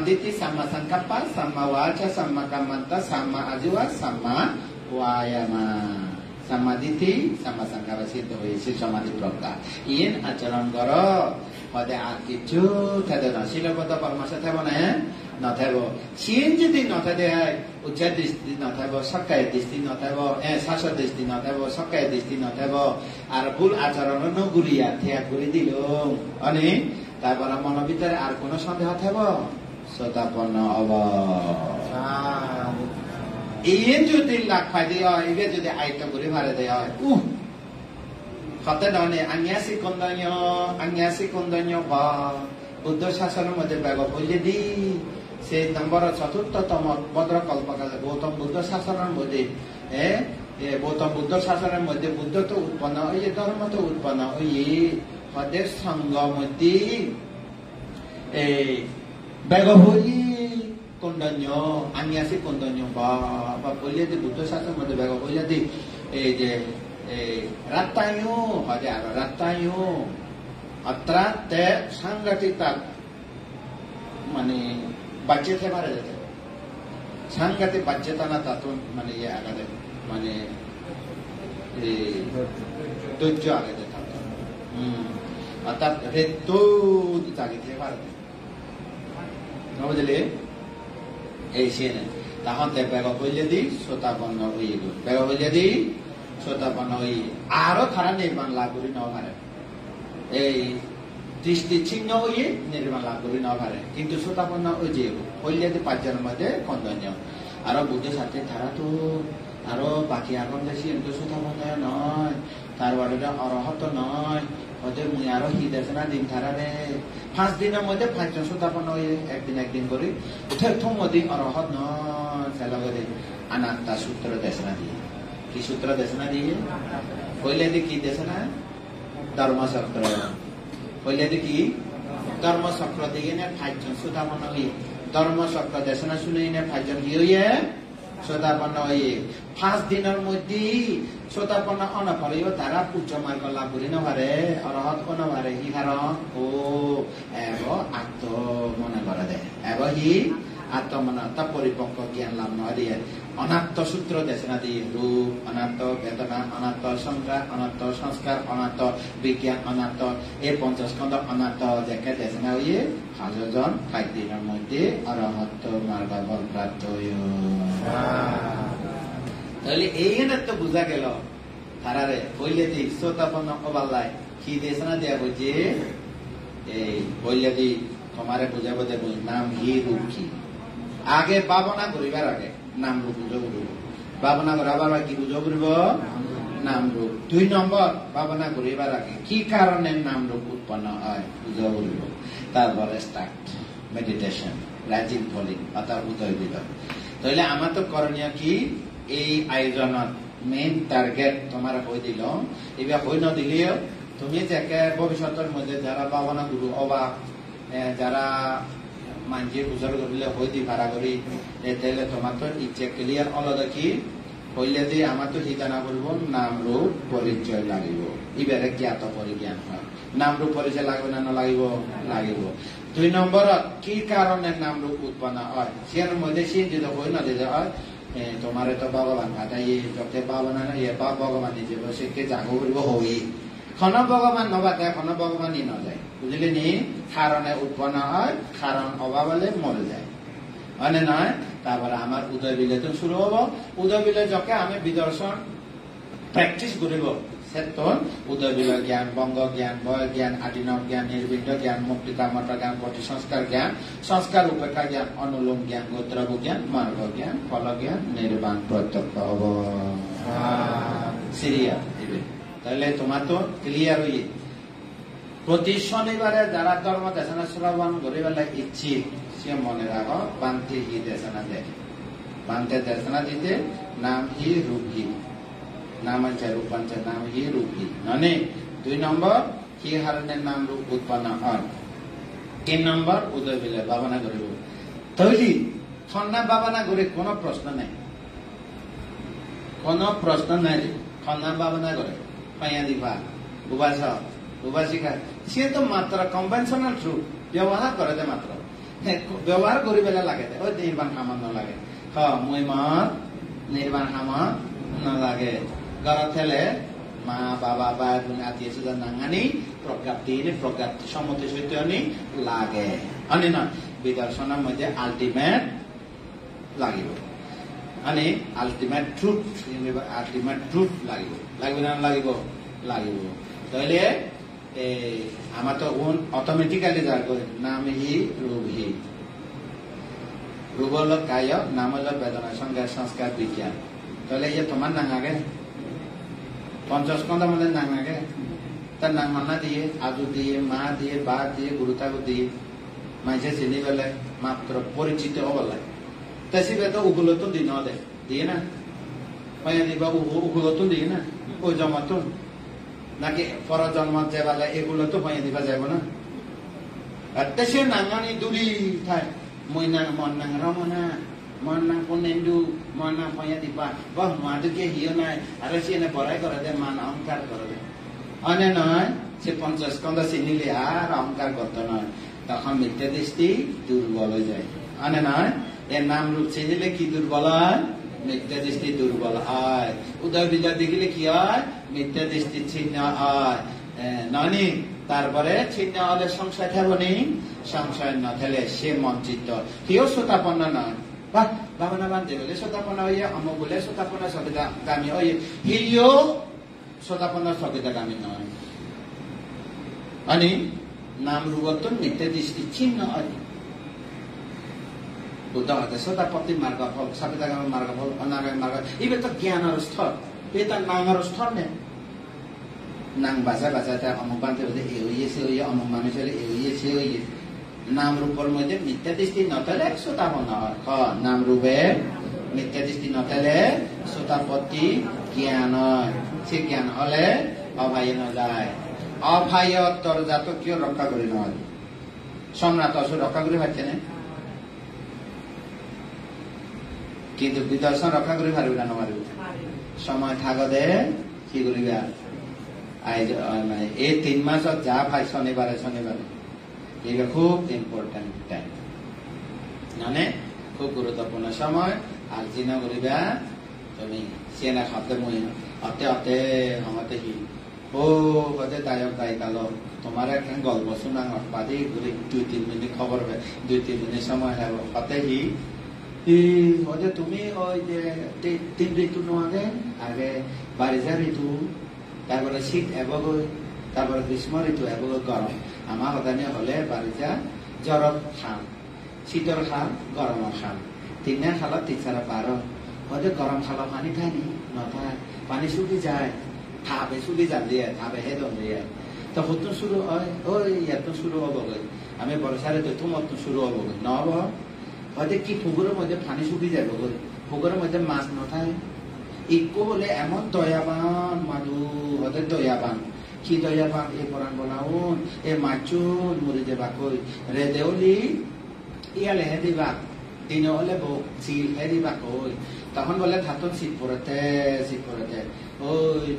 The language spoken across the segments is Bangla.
Ditti samma sankappa, samma vacha, samma kammanta, samma ajiva, samma vayama. Samma ditti, samma sankara siddha hoyese samadhi prapta. Ien acharan garo pade ar kichu thade na silabodha parmasha thabo na nathabo. Sien jodi nathade ujja dishti nathabo, sakkaya dishti nathabo, sasa dishti nathabo, sakkaya dishti nathabo. Ar bhul acharan no guriya thea guri dilo. Ani তারপরে মনের ভিতরে আর কোন সন্দেহ থাকব সদাপন্ন হব এই যদি লাখ ফাই দিয়ে হয় এবার যদি আয়ত্ত করে মারে দেওয়া হয় হতে নয় আজ্ঞাসি কন্দন্য বা বুদ্ধ শাসনের মধ্যে ব্যাগ বললে দি সে নম্বর চতুর্থতম ভদ্র কল্পকা গৌতম বুদ্ধ শাসনের মধ্যে গৌতম বুদ্ধ শাসনের মধ্যে বুদ্ধ তো উৎপন্ন হয়ে ধর্ম তো উৎপন্ন হয়ে হদের সঙ্গ মধ্যে বেগহলি কন্দন্য আনিয়াসি কন্দন্য বা বললে যে বুদ্ধ শাসনের মধ্যে বেগ বললে দি এই যে রাত্তায়ু হদে আর রাত্তায়ু অত্রাতে সাংঘাতিক মানে বাচ্চাতে মারা যেতে সাংঘাতিক বাচ্চাতা না তা তো মানে ইয়ে আগাতে মানে ধৈর্য আগাতে থাকতো অর্থাৎ রেতো জাগিতে পারবে বুঝলি এই সিনে তখন বেগ বললে দি শ্রোতাপন্ন হয়ে গেল বেগ বললে দি শ্রোতাপন্ন হয়ে আরো তারা নির্মাণ লাভ করি ন পারে এই দৃষ্টি ছিন্ন হয়ে নির্মাণ লাভ করি ন পারে কিন্তু শ্রোতাপন্ন ওই যে হইলে যে পাঁচজনের মধ্যে কন্দন্য আরো বুদ্ধ সাথে তারা তো আরো বাকি এখন দেশি কিন্তু শ্রোতাপন্ন নয় তারপরে অরহত নয় ওদের মুই আরো হি দেখে না দিন তারা রে 5 দিনের মধ্যে 5 জন শ্রোতাপন্ন হয়ে একদিন করে প্রথম মধ্যে অরহত নয় ফেলা করে অনাত্মা সূত্র দেশনা দিয়ে কি সূত্র দেশনা দিয়ে হইলে দি কি দেশনা ধর্মচক্র হইলে দি কি ধর্মচক্র দিয়ে না 5 জন শ্রোতাপন্ন হয়ে ধর্মচক্র দেশনা শুনে না 5 জন কি হইয়ে শ্রোতাপন্ন হয়ে 5 দিনের মধ্যে শ্রোতাপন্ন অনপরেও তারা উচ্চ মার্গ লাভ করি নভারে অরহত অনভারে হি কারণ ও এব আত্ম মনে করে দেয় এব হি আত্মমনতা পরিপক্ক জ্ঞান লাভ নয় দিয়ে অনাত্ম সূত্র দেশনা দিয়ে রূপ অনাত্ম বেদনা অনাত্ম সংখ্যা অনাত্ম সংস্কার অনাত্ম বিজ্ঞান অনাত্ম এই 50 স্কন্ধ অনাত্ম দেখে দেশনা হয়ে 5 জন 5 দিনের মধ্যে অরহত মার্গ ফল প্রাপ্ত হইল তাহলে এই তো বোঝা গেল তারারে বললে দি শ্রোতাপন্ন অবাল্লায় কি দেশনা দেয়া বলছে এই বললে দি তোমারে বুঝাবো দেব নাম হি রূপ কি আগে ভাবনা করিবার আগে নাম রূপ বুঝো করব ভাবনা করাবার কি বুঝো করব নাম রূপ 2 নম্বর ভাবনা করিবার আগে কি কারণে নাম রূপ উৎপন্ন হয় বুঝো করব তারপরে স্টার্ট মেডিটেশন রাইজিং ফলিং অর্থাৎ উদয় বিদয় তাহলে আমার তো করণীয় কি এই আয়োজনত মেইন টার্গেট তোমার হয়ে দিল এবার হয়ে ন দিলেও তুমি যে ভবিষ্যতের মধ্যে যারা ভাবনা গুরু অবাক যারা মানজি গুজর করলে হয়ে দি ভাড়া করি তাহলে তোমার তো ইচ্ছে ক্লিয়ার আলাদা কি হইলে যে আমার তো ঠিকানা করবো নাম রূপ পরিচয় লাগিব এবারে জ্ঞাত পরিজ্ঞান হয় নাম রূপ পরিচয় লাগবে না লাগিব লাগিব 2 নম্বরত কি কারণে নাম রূপ উৎপন্ন হয় সের মধ্যে সে যদি হই না দিতে হয় তোমারে তো ভগবান ভাটাই যতে ভাবনা না বাপ ভগবান নিজে বসে কে জাগো করব হই খন ভগবান নবাতে খন ভগবানই ন যায় বুঝলি নি কারণে উৎপন্ন হয় কারণ অভাব হলে মরে যায় মানে নয় তারপরে আমার উদয় বিলে শুরু হবো উদয় বিলে যকে আমি বিদর্শন প্র্যাকটিস করিব সেতন উদয় বিলয় জ্ঞান বঙ্গ জ্ঞান ভয় জ্ঞান আদিনব জ্ঞান নির্বিণ্ড জ্ঞান মুক্তিকা মত জ্ঞান পটি সংস্কার উপেক্ষা জ্ঞান অনুলোম জ্ঞান গোত্রব জ্ঞান মার্গ জ্ঞান ফল জ্ঞান নির্বাণ প্রত্যক্ষ হব সিরিয়া তাহলে তোমার তো ক্লিয়ার হয়ে প্রতি শনিবারে যারা ধর্ম দেশনা শ্রবণ করিবার ইচ্ছি সে মনে রাখো বান্তি হি দেশনা দেয় বান্তে দেশনা দিতে নাম হি রূপ হি নামাঞ্চা রূপাঞ্চা নাম হি রূপ হি মানে 2 নম্বর কি হারণের নাম রূপ উৎপন্ন হয় 3 নম্বর উদয় বিলে ভাবনা করিব তৈরি খন্না ভাবনা করে কোনো প্রশ্ন নেই কোনো প্রশ্ন নাই খন্না ভাবনা করে পাইয়া দিবা উপাসক উপাসিকা সে তো মাত্র কনভেনশনাল ট্রুথ ব্যবহার করে মাত্র ব্যৱহাৰ কৰি পেলাই লাগে দে নিৰ্বাণ খাব নালাগে মই মত নিৰ্বাণ খাব নালাগে ঘৰত থেলে মা বাবা বা আত্মীয় স্বজন নাঙানি প্ৰজ্ঞাপ্তি সম্মতি সৈতে লাগে আনি নয় বিদর্শনের মধ্যে আলটিমেট লাগিব আনি আলটিমেট ট্রুথ লাগিব না লাগিব তাহলে আমার তো অটোমেটিক্যালি যার করে নাম হি রূপ হল কায় নাম হল বেদনা সংজ্ঞা সংস্কার বিজ্ঞান তাহলে তোমার নাঙাগে 50 স্কন্ধ মধ্যে নাঙাগে তার নাঙানা দিয়ে আজু দিয়ে মা দিয়ে বা দিয়ে গুরুতাগু দিয়ে মাঝে চিনি পেলে মাত্র পরিচিত হবলে তাই তো উগুলতুন দিন দে দিয়ে না মাইয়া দিবা উগুলতুন দিয়ে না ওই জমাতুন নাকি পর জন্ম যে বেলা এগুলো তো মাইয়া দিবা যাব না আর সে নাঙানি দূরি থাই মই নাং মন নাং রমনা মন নাং পনেন্দু মন নাং মাইয়া দিবা বাহ মাদুকে হিও নাই আর সে না বড়াই করে দে মান অহংকার করে দে অনে নয় সে 50 স্কন্ধ চিনিলে আর অহংকার করতে নয় তখন মিথ্যা দৃষ্টি দুর্বল হয়ে যায় আনে নয় এর নাম রূপ চিনিলে কি দুর্বল হয় মিথ্যা দৃষ্টি দুর্বল হয় উদয় বিজয় দেখিলে কি হয় মিথ্যা দৃষ্টি ছিন্ন হয় ননি তারপরে ছিন্ন হলে সংশয় থাকবনি সংশয় না থাকলে সে মঞ্চিত কেউ শ্রোতাপন্ন নয় বাহ ভাবনা বান্ধে বলে শ্রোতাপন্ন হইয়া অমুক বলে শ্রোতাপন্ন সবিতাগামী হইয়ে হিও শ্রোতাপন্ন সবিতাগামী নয় আনি নাম রূপতন মিথ্যা দৃষ্টি ছিন্ন হয় উদাহরণ শ্রোতাপত্তি মার্গফল সবিতাগামী মার্গফল অনাগামী মার্গ এবার তো জ্ঞানের স্তর এই তার নাঙার স্তর নেই নাং বাজা অমুক বান্ধে বলে এ হইয়েছে হইয়া অমুক মানুষ হলে এ হইয়েছে হইয়ে নাম রূপের মধ্যে মিথ্যা দৃষ্টি নতালে শ্রোতাপন্ন হয় নাম রূপে মিথ্যা দৃষ্টি নতালে শ্রোতাপত্তি জ্ঞান হয় সে জ্ঞান হলে অভায় ন যায় অভায় তরজাত কিয় রক্ষা করে নয় সম্রাট অসুর রক্ষা করে পারছে না কিন্তু বিদর্শন রক্ষা করে পারবে না নমারবে সময় থাকদে কি করিবা এই 3 মাসত যা পাই শনিবারে এটা খুব ইম্পর্টেন্ট টাইম মানে খুব গুরুত্বপূর্ণ সময় আর জিনা করিবা তুমি সিনা খাতে মই অতে আমাতে হি ও হতে দায়ক দায়িকাল তোমার একটা গল্প শোনা বাদে ঘুরে 2-3 মিনিট খবর 2-3 মিনিট সময় হবে হতে হি হতে তুমি ওই যে 3 ঋতু আগে বারিশা ঋতু তারপরে শীত এবগৈ তারপরে গ্রীষ্ম ঋতু এবগৈ গরম আমার হদানি হলে বারিশা জ্বর খাম শীতর খাম গরমের খাম 3 খালত 3 সারা 12 হতে গরম খালো পানি খায়নি নথায় পানি শুকি যায় থাবে শুকি যান দিয়ে থাবে হেদন দিয়ে তো হতুন শুরু হয় ওই এতন শুরু হবগৈ আমি বর্ষার ঋতু মতন শুরু হবগৈ নহব হয়তো কি পুকুরের মধ্যে পানি শুকি যাবগৈ পুকুরের মধ্যে মাছ নথায় ইকো হলে এমন দয়াবান মানুষ হতে দয়াবান কি দয়াবান এই পরাণ বলাউন এ মাচুন মরি যাবা কই রে দেউলি ইয়ালে হে দিবা দিন হলে বউ চিল হে দিবা কই তখন বলে ধাতন শীত পড়তে ওই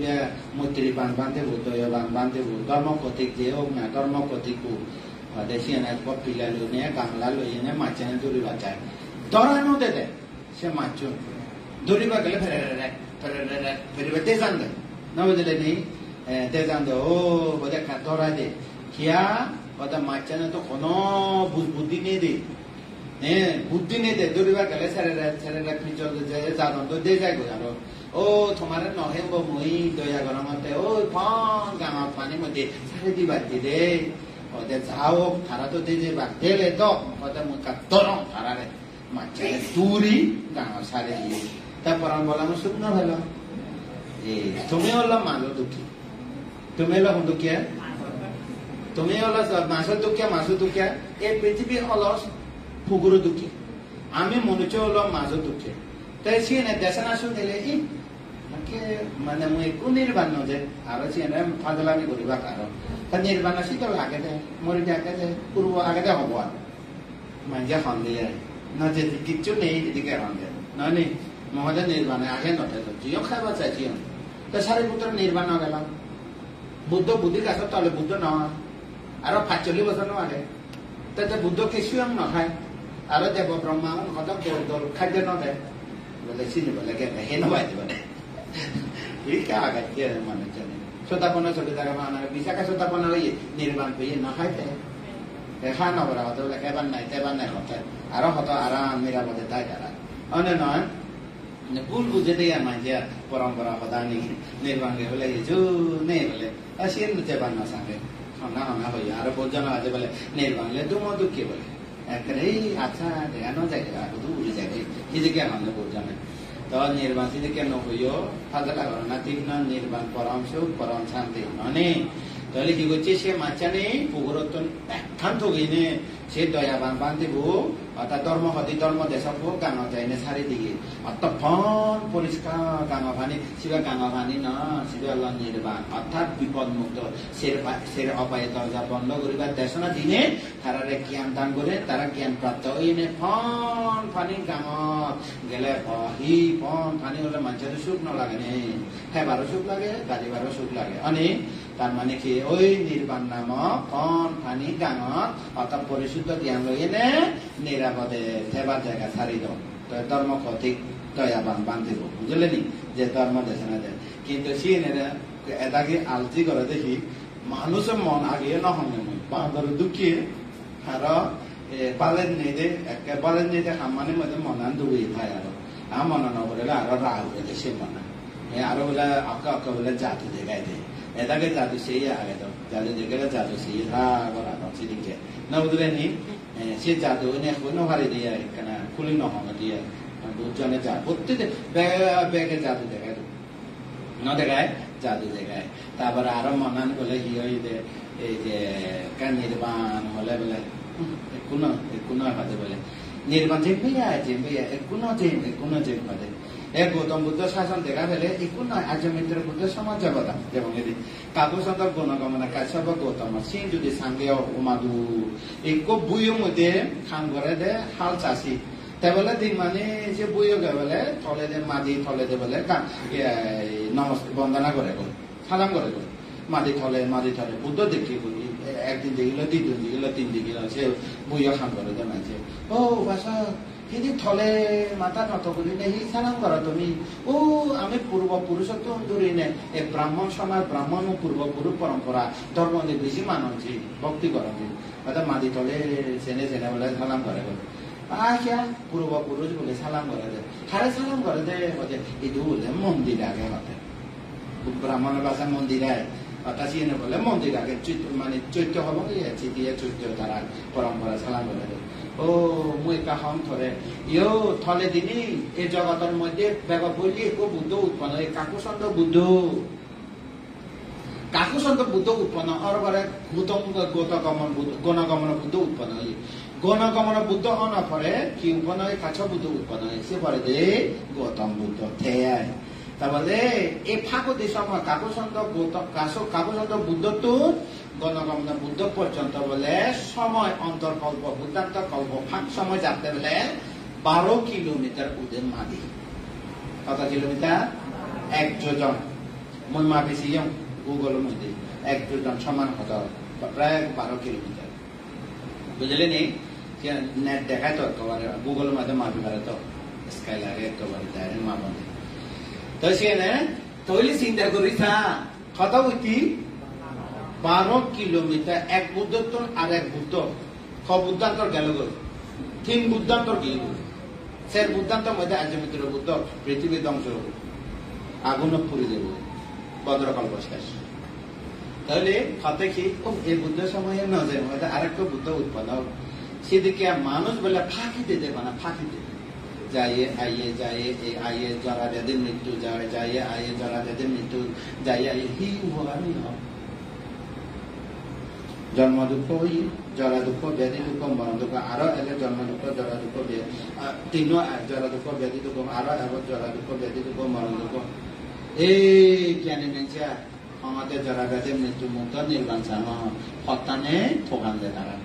মৈত্রী বান দেব দয়াবান বান দেব ধর্ম কতিক যে হোক না ধর্ম কতিকু দেশি এনে পিলা লই নিয়ে গামলা লই এনে মাছেনে দৌড়িবা চায় দরানো দে সে মাচুন দৌড়িবা গেলে ফেরিবা তেজান দে না বুঝলে নেই তেজান দে ও বোধে ধরা দে খিয়া ওটা মাছানে তো কোনো বুদ্ধি নেই দে বুদ্ধি নেই দে দৌড়িবা গেলে ছেড়ে পিছল জানো তো দে যায় গো জানো ও তোমার নহে মই দয়া গরমতে ওই পান গাঙা পানি মধ্যে ছেড়ে দিবা দে ওদের যাও তারা তো দে বা দেলে তো ওদের মুখা তরম তারারে মাছানে দূরি গাঙা সারে দিয়ে তারপর আমি বললাম শুকনো ভালো তুমি হলো মাঝ দুঃখী তুমি হলো দুঃখিয়া তুমি হলো মাছ দুঃখিয়া এই পৃথিবী হলো পুকুর দুঃখী আমি মনুষ্য হলো মাঝ দুঃখী তাই সে দেশনা শুনিলে মানে মই একো নির্বাণ যে আরো সে ফাজলামি করিবা কারণ নির্বাণ শীতল আগে দে মরি আগে দে পূর্ব আগে দে হব আর মাঝে সন্দেহ না যে কিচ্ছু নেই এদিকে সন্দেহ নয় নেই মহোদয় নির্বাণে আগে নথে জিও খাইবা চাই জিও তো সারিপুত্র নির্বাণ গেল বুদ্ধ বুদ্ধি গাছের তলে বুদ্ধ নয় আরো 45 বছর আগে তাতে বুদ্ধ কিছুও নাখায় আৰু দেৱ ব্ৰহ্মা সদক দল খাদ্য নদে বোলে চিনি বোলে হে নবাই দিব এই কাগাইতে মানুষ জানে সোতাপন্ন চলে থাকা মানুষ বিশাখা সোতাপন্ন হয়ে নির্মাণ পেয়ে না খাইতে দেখা নবরা হতো বলে কেবার নাই তেবার নাই হতে আরো হতো আরাম নিরাপদে তাই তারা অন্য নয় ভুল বুঝে দিয়ে মাঝে পরম্পরা সদানি নির্মাণ বলে ইজু নেই বলে আসিয়ে তেবার না সঙ্গে হনা হনা হই আরো বোঝানো আছে বলে নির্মাণলে দুমো দুঃখী বলে এই আচ্ছা দেখানো জায়গা দূর জায়গায় এদিকে আমাদের বোঝানো তো নির্বাণ থেকে কেন হইও ফাজলা করো না ঠিক না নির্বাণ পরম সুখ পরম শান্তি মানে তাহলে কি করছে সে মাচানে পুকুরত একখান থগিনে সে দয়াবান বান্ধিব অর্থাৎ ধর্ম হদি ধর্ম দেশক গাঙা যায়নি চারিদিকে অর্থাৎ ফন পরিষ্কার গাঙা পানি শিবা গাঙা পানি না শিবা আল্লাহ নির্বাণ অর্থাৎ বিপদ মুক্ত সের অপায় দরজা বন্ধ করিবার দেশনা দিনে তারারে জ্ঞান দান করে তারা জ্ঞান প্রাপ্ত হইনে ফন পানি গাঙত গেলে হি ফন পানি হলে মানুষের সুখ ন লাগে নে খাইবারও সুখ লাগে গাড়িবারও সুখ লাগে অনেক তার মানে কি ওই নির্বাণ নামক ফন পানি গাঙত অর্থাৎ পরিশুদ্ধ জ্ঞান লইনে নিরাপদে থেবার জায়গা ছাড়ি দাও তো ধর্ম ক্ষতিক দয়াবান বান্ধিব বুঝলে নি যে ধর্ম দেশে না দেয় কিন্তু সিনেরা এটাকে আলজি করে দেখি মানুষের মন আগে নহঙ্গে বাঁধর দুঃখী আর পালেন নেই একে পালেন নেই হামানের মধ্যে মনান ডুবিয়ে খায় আর মনা নগরে আরো রাগ হয়ে সে মনা আরো বলে আঁকা আঁকা বলে জাদু দেখাই দেয় এটাকে জাদু সেই আগে তো জাদু দেখে জাদু সেই সেদিকে না বুঝলেন নি সে জাদু কোনো হারি দিয়ে কেনা খুলি নহঙ্গ দিয়ে দুজনে যা প্রত্যেকে ব্যাগে জাদু দেখায় ন দেখায় জাদু দেখায় তারপরে আরো মনান বলে হি হইলে এই যে নির্বাণ হলে বলে কোনো হাতে বলে নির্বাণ জিম্বিয়া কোনো জিম হাতে এক গৌতম বুদ্ধ শাসন দেখা ফেলে একু নয় আর্যমিত্র বুদ্ধ সমাজ জগতা যেমন এদিন কাকুসন্তর গণগমনা কাশ্যপ গৌতম সিং যদি সাঙ্গে উমাদু একু বুইয়ের মধ্যে খান করে দে হাল চাষি তাই বলে দিন মানে যে বুইয়ে গে বলে থলে দে মাঝি থলে দে বলে নমস্কার বন্দনা করে সালাম করে মাঝি থলে বুদ্ধ দেখি একদিন দেখিল দুদিন দেখিল তিন দেখিল সে বুইয়া খান করে দে মাঝে ও বাসা কিন্তু থলে মাথা নত করি নে হি সালাম করা তুমি ও আমি পূর্বপুরুষত্ব দূরে নে এ ব্রাহ্মণ সমাজ ব্রাহ্মণ পূর্বপুরুষ পরম্পরা ধর্ম বেশি মানছি ভক্তি করছি অর্থাৎ মাদি তলে চেনে বলে সালাম করে আচ্ছা পূর্বপুরুষ বলে সালাম করে দে হারে সালাম করে দে ইদু বলে মন্দির আগে হতে ব্রাহ্মণের ভাষা মন্দির আয় অর্থাৎ সিনে বলে মন্দির আগে মানে চৈত্য হব দিয়ে চৈত্য তারা পরম্পরা সালাম করে দে ও মুই কাহম ধরে ইও থলে দিনই এই জগতের মধ্যে ব্যাপক বললি একো বুদ্ধ উৎপন্ন হয় কাকুসন্ত বুদ্ধ উৎপন্ন আর পরে গণগমন বুদ্ধ উৎপন্ন হয় গণগমন বুদ্ধ হওয়ার পরে কি উৎপন্ন হয় কাছ বুদ্ধ উৎপন্ন হয় সে পরে দে গৌতম বুদ্ধ থেয় তারপরে এই ফাঁকতি সময় কাকুসন্ত বুদ্ধ তো গণগমন বুদ্ধ পর্যন্ত বলে সময় অন্তর্কল্প বুদ্ধান্ত কল্প ফাঁক সময় যাতে বলে 12 কিলোমিটার উদের মাদি কত কিলোমিটার 1 যোজন মই মাপিছি গুগলের মধ্যে 1 যোজন সমান হতো প্রায় 12 কিলোমিটার বুঝলেন নেট দেখায় তো একেবারে গুগলের মধ্যে মাপি পারে তো স্কাইলারে একেবারে ডাইরেক্ট মাপনে তো সে তৈলি চিন্তা করিস কত উঠি 12 কিলোমিটার এক বুদ্ধত্ব আর এক বুদ্ধ বুদ্ধান্তর গেল তিন বুদ্ধান্তর গিয়ে সেই বুদ্ধান্তর মধ্যে আর্যমিত্র বুদ্ধ পৃথিবী ধ্বংস আগুন পুরি দেব ভদ্রকল্প শেষ তাহলে হতে কি এই বুদ্ধ সময়ে নজর মধ্যে আরেকটা বুদ্ধ উৎপন্ন সেদিকে মানুষ বলে ফাঁকি দিতে না ফাঁকি দিতে যাইয়ে আইয়ে জরা বেদের মৃত্যু যাইয়ে আইয়ে জরা বেদের মৃত্যু যাইয়ে আইয়ে হি উপকারী হয় জন্ম দুঃখ জরা দুঃখ ব্যাধি দুঃখ মরণ দুঃখ আরো এলে জন্ম দুঃখ জরা দুঃখ তিনও জরা দুঃখ ব্যাধি দুঃখ আরো এবার জরা দুঃখ ব্যাধি দুঃখ মরণ দুঃখ এই জ্ঞানী মেঞ্চা আমাদের জরা ব্যাধি মৃত্যু মুক্ত নির্বাণ সত্তানে ঠোকান দেয় তারা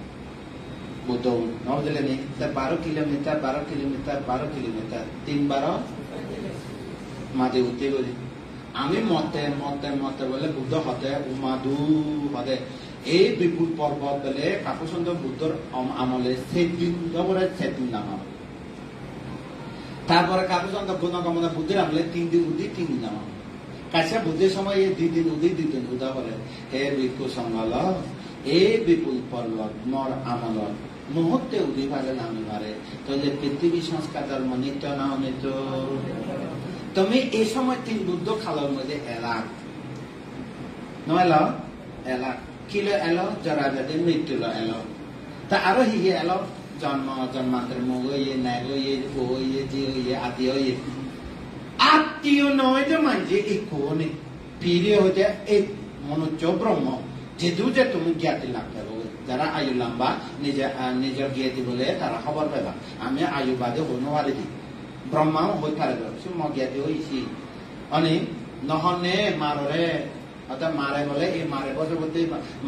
বুদ্ধ নজলে নি 12 কিলোমিটার 3 মাঝে উঠতে বলি আমি মতে বলে বুদ্ধ হতে উমাদু হতে এই বিপুল পর্বত বলে কাকুচন্দ্র বুদ্ধর আমলে সেদিন নাম। তারপরে কাকুচন্দ্র গুণগমনা বুদ্ধের আমলে 3 দিন উদি 3 দিন নাম। কাছে বুদ্ধের সময় এই 2 দিন উদি 2 দিন উদা বলে হে ভিক্ষু সংগল এই বিপুল পর্বত মর আমলত মুহূর্তে উদি পারে নামি পারে তাহলে পৃথিবী সংস্কার ধর্ম নিত্য না অনিত্য। তুমি এই সময় 3 বুদ্ধ খালোর মধ্যে এলাক নয় এলাক কিলো এলো জরা ব্যাধি মৃত্যু এলো তা আরো হিয়ে এলো জন্ম জন্মান্তর মুগ ইয়ে ন্যাগ ইয়ে ও ইয়ে যে ইয়ে আত্মীয় ইয়ে আত্মীয় নয় যে মানছে এই কোনে ফিরে হইতে এই মনুষ্য ব্রহ্ম যেহেতু যে তুমি জ্ঞাতি লাভ করবো যারা আয়ু লম্বা নিজের জ্ঞাতি বলে তারা খবর পাবা আমি আয়ু বাদে হইনো পারি দি ব্রহ্মাও হই পারে ম জ্ঞাতি হয়েছি অনেক নহনে মারে অর্থাৎ মারে বলে এই মারে বছর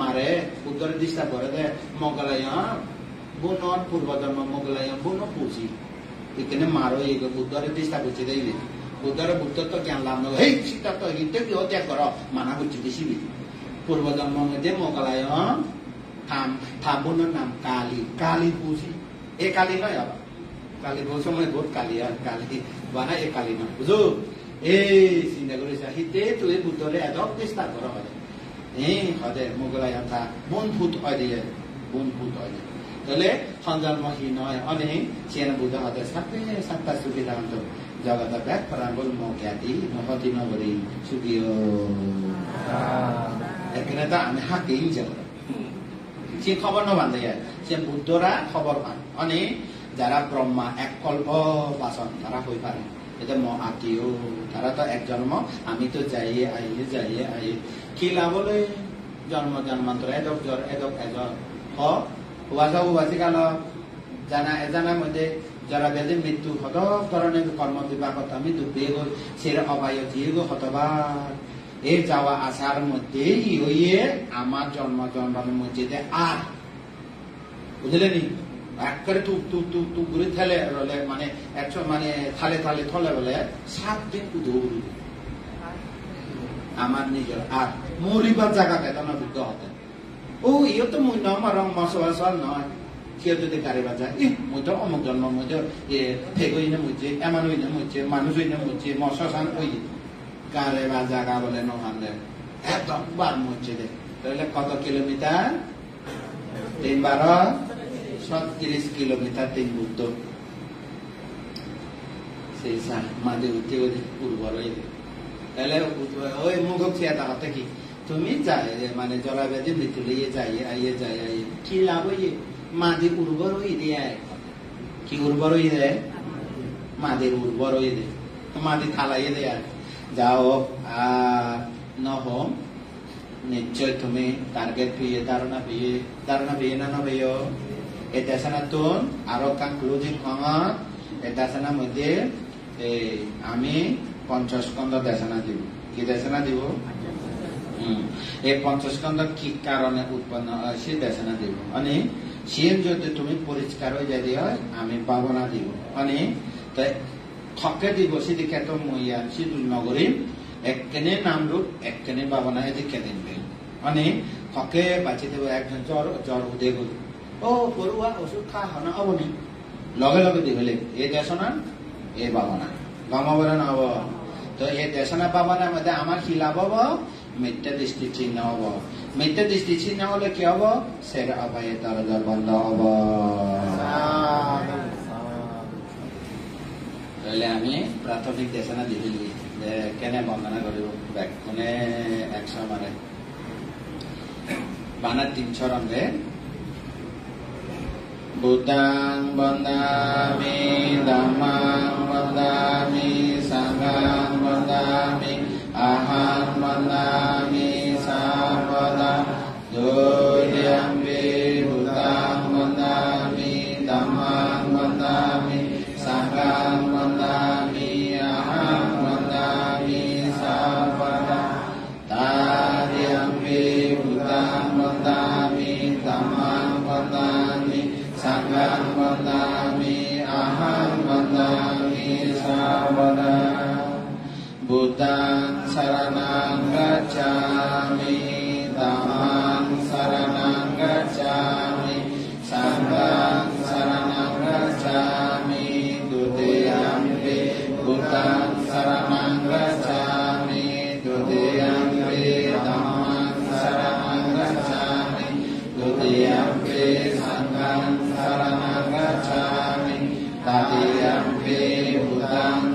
মারে উত্তরে দিশা করে দে মগলায় বুনর পূর্বজন্ম মগলায় বুন পুষি এখানে মারো এই বুদ্ধরে দিশা করছে দেই বুদ্ধরে বুদ্ধ তো জ্ঞান লাভ নয় এই সীতা তো হিতে কি হতে করো মানা করছি বেশি পূর্বজন্ম মধ্যে মগলায় থামুনের নাম কালী কালী পুষি এ কালী নয় আবার কালী বহু সময় বহুত কালী আর কালী বানা এ কালী নয় বুঝো এই চিন্তা করেছে হিতে তুই বুদ্ধরে এত বিস্তার করা হয় হদে মোগলাই অর্থাৎ বন ফুট হয় দিয়ে বন ফুট হয় তাহলে সঞ্জন্মহী নয় অনেক চেন বুদ্ধ হতে সাথে সাতটা সুবিধা অন্ত জগত ব্যাগ প্রাঙ্গল মজ্ঞাতি নহতি নগরী সুখীয় এখানে তো আমি হাঁকেই যাব সে খবর না বান্ধে সে বুদ্ধরা খবর পান অনেক যারা ব্রহ্মা এক কল্প বাসন তারা হয়ে পারে এটা আত্মীয় তারা তো এক জন্ম আমি তো যাইয়ে আইয়ে কি লাভ হলে জন্ম জন্মান্তর এদক জ্বর এদক এজর হুবাসি কাল জানা এজানার মধ্যে যারা বেদে মৃত্যু হত ধরনের কর্ম বিভাগত আমি ডুবে গো সের অবায় দিয়ে গো হতবার এই যাওয়া আসার মধ্যে ইয়ে আমার জন্ম জন্মের মধ্যে আর বুঝলেনি একবারে টুক ঘুরে থেলে রলে মানে মানে থালে থলে বলে 7 দিন দৌড় আমার নিজের আর মরিবার জায়গা কেতন বুদ্ধ হতে ও ইয়ে তো মুই আমার মশাল নয় কেউ যদি গাড়ি বাজায় মুই তো অমুক জন্ম মধ্যে ফেগই না মুছে এমন হই না মুছে মানুষ হই না মুছে মশান ওই গাড়ি বা জায়গা বলে নহানলে একবার মুছে দে তাহলে কত কিলোমিটার 3-12 কিলোমিটার 3 বুদ্ধ সেই মাঝে উঠে উর্বর হয়ে তাহলে ওই মুখক চেয়াটা হতে কি তুমি যাই মানে জলাব্যাধি মৃত্যু লিয়ে যাইয়ে কি লাভ হইয়ে মাদি উর্বর হয়ে দিয়ে কি উর্বর হয়ে দেয় মাদের উর্বর হয়ে দেয় মাদি থালাইয়ে দেয় যাও আর নহম নিশ্চয় তুমি টার্গেট পেয়ে ধারণা পেয়ে না নবেয় এটা সানাতুন আরো কান ক্লোজিং হঙত এটা সানার মধ্যে আমি 50 স্কন্ধ দেশনা দিব কি দেশনা দিব এই 50 স্কন্ধ কি কারণে উৎপন্ন হয় সে দেশনা দিব মানে সেম যদি তুমি পরিষ্কার হয়ে যাই দিয়ে আমি পাবনা দিব মানে তাই থকে দিব সেদিকে তো মইয়া সিদুল নগরী একখানে নামরূপ একখানে পাবনা এদিকে দিনবে মানে থকে বাঁচি দেব একজন জ্বর উদে গেল ও পড়ুয়া ওষুধ খা হনা অবনি লগে দিবলে এই দেশনা এই পাবনা গমাবনা না হব তো এই দেশনা পাবনার মধ্যে আমার কি লাভ হব মিথ্যা দৃষ্টি চিহ্ন হব মিথ্যা দৃষ্টি চিহ্ন হলে কি হব সের অপায়ে দরজা বন্ধ হব তাহলে আমি প্রাথমিক দেশনা দিলি যে কেনে বন্দনা করিব কোনে 100 মানে বানা 300 রঙে বুদ্ধাং বন্দামি ধম্মাং বন্দামি সংঘাং বন্দামি আহাং বন্দামি সর্বদা দুর্যম্বি বুদ্ধাং বন্দামি ধম্মাং বন্দামি সংঘাং বন্দামি আহাং বন্দামি সর্বদা তার্যম্বি বুদ্ধাং বন্দামি ধম্মাং বন্দামি Sangham Vandami Aham Vandami Titiyampi Sangham Saranam Gacchami Tatiyampi Buddham